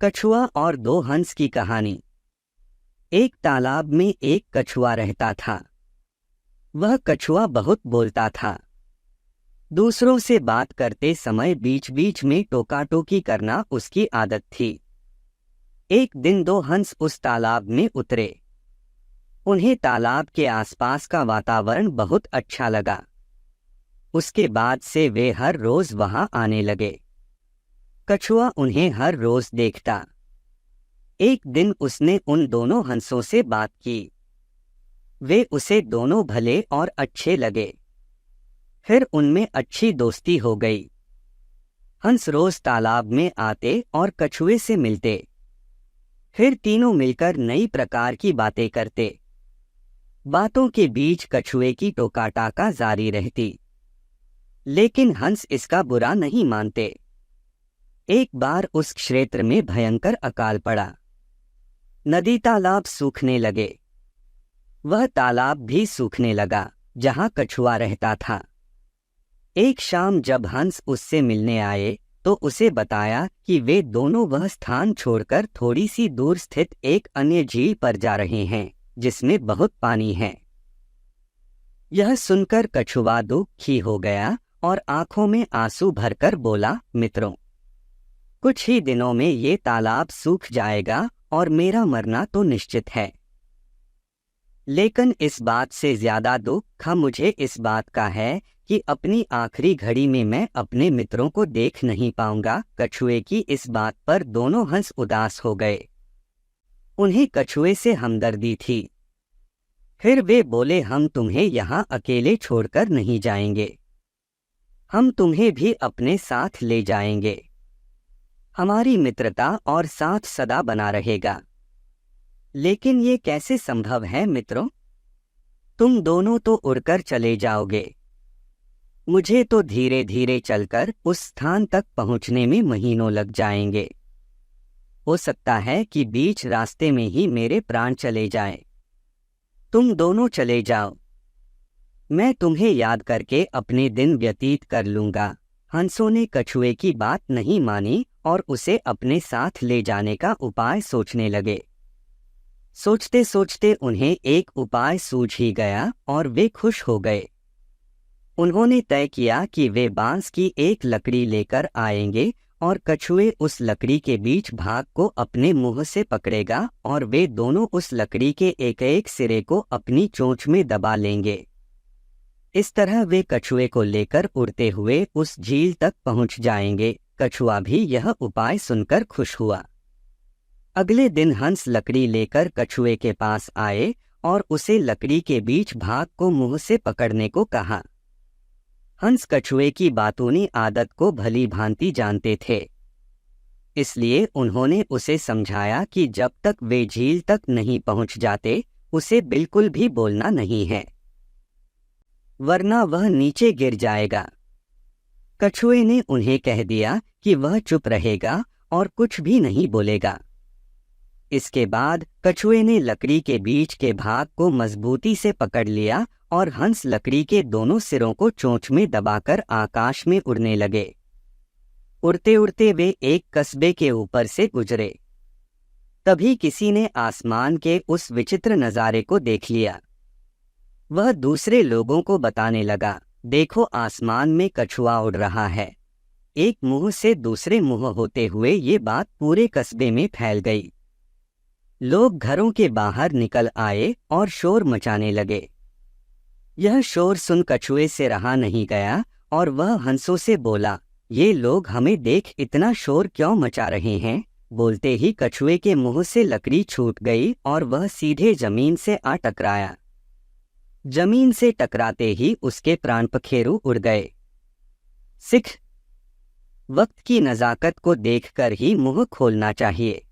कछुआ और दो हंस की कहानी। एक तालाब में एक कछुआ रहता था। वह कछुआ बहुत बोलता था। दूसरों से बात करते समय बीच बीच में टोका-टोकी करना उसकी आदत थी। एक दिन दो हंस उस तालाब में उतरे। उन्हें तालाब के आसपास का वातावरण बहुत अच्छा लगा। उसके बाद से वे हर रोज वहां आने लगे। कछुआ उन्हें हर रोज देखता। एक दिन उसने उन दोनों हंसों से बात की। वे उसे दोनों भले और अच्छे लगे। फिर उनमें अच्छी दोस्ती हो गई। हंस रोज तालाब में आते और कछुए से मिलते। फिर तीनों मिलकर नई प्रकार की बातें करते। बातों के बीच कछुए की टोका-टाका जारी रहती, लेकिन हंस इसका बुरा नहीं मानते। एक बार उस क्षेत्र में भयंकर अकाल पड़ा। नदी तालाब सूखने लगे। वह तालाब भी सूखने लगा जहां कछुआ रहता था। एक शाम जब हंस उससे मिलने आए तो उसे बताया कि वे दोनों वह स्थान छोड़कर थोड़ी सी दूर स्थित एक अन्य झील पर जा रहे हैं जिसमें बहुत पानी है। यह सुनकर कछुआ दुखी हो गया और आंखों में आंसू भरकर बोला, मित्रों, कुछ ही दिनों में ये तालाब सूख जाएगा और मेरा मरना तो निश्चित है। लेकिन इस बात से ज्यादा दुख मुझे इस बात का है कि अपनी आखिरी घड़ी में मैं अपने मित्रों को देख नहीं पाऊंगा। कछुए की इस बात पर दोनों हंस उदास हो गए। उन्हें कछुए से हमदर्दी थी। फिर वे बोले, हम तुम्हें यहाँ अकेले छोड़कर नहीं जाएंगे। हम तुम्हें भी अपने साथ ले जाएंगे। हमारी मित्रता और साथ सदा बना रहेगा। लेकिन ये कैसे संभव है मित्रों? तुम दोनों तो उड़कर चले जाओगे। मुझे तो धीरे धीरे चलकर उस स्थान तक पहुंचने में महीनों लग जाएंगे। हो सकता है कि बीच रास्ते में ही मेरे प्राण चले जाएं। तुम दोनों चले जाओ, मैं तुम्हें याद करके अपने दिन व्यतीत कर लूंगा। हंसों ने कछुए की बात नहीं मानी और उसे अपने साथ ले जाने का उपाय सोचने लगे। सोचते सोचते उन्हें एक उपाय सूझ ही गया और वे खुश हो गए। उन्होंने तय किया कि वे बांस की एक लकड़ी लेकर आएंगे और कछुए उस लकड़ी के बीच भाग को अपने मुंह से पकड़ेगा और वे दोनों उस लकड़ी के एक एक सिरे को अपनी चोंच में दबा लेंगे। इस तरह वे कछुए को लेकर उड़ते हुए उस झील तक पहुंच जाएंगे। कछुआ भी यह उपाय सुनकर खुश हुआ। अगले दिन हंस लकड़ी लेकर कछुए के पास आए और उसे लकड़ी के बीच भाग को मुंह से पकड़ने को कहा। हंस कछुए की बातूनी आदत को भली भांति जानते थे, इसलिए उन्होंने उसे समझाया कि जब तक वे झील तक नहीं पहुंच जाते उसे बिल्कुल भी बोलना नहीं है, वरना वह नीचे गिर जाएगा। कछुए ने उन्हें कह दिया कि वह चुप रहेगा और कुछ भी नहीं बोलेगा। इसके बाद कछुए ने लकड़ी के बीच के भाग को मजबूती से पकड़ लिया और हंस लकड़ी के दोनों सिरों को चोंच में दबाकर आकाश में उड़ने लगे। उड़ते उड़ते वे एक कस्बे के ऊपर से गुजरे। तभी किसी ने आसमान के उस विचित्र नज़ारे को देख लिया। वह दूसरे लोगों को बताने लगा, देखो आसमान में कछुआ उड़ रहा है। एक मुंह से दूसरे मुंह होते हुए ये बात पूरे कस्बे में फैल गई। लोग घरों के बाहर निकल आए और शोर मचाने लगे। यह शोर सुन कछुए से रहा नहीं गया और वह हंसों से बोला, ये लोग हमें देख इतना शोर क्यों मचा रहे हैं? बोलते ही कछुए के मुंह से लकड़ी छूट गई और वह सीधे जमीन से आ टकराया। जमीन से टकराते ही उसके प्राण पखेरु उड़ गए। सिख, वक्त की नज़ाकत को देखकर ही मुंह खोलना चाहिए।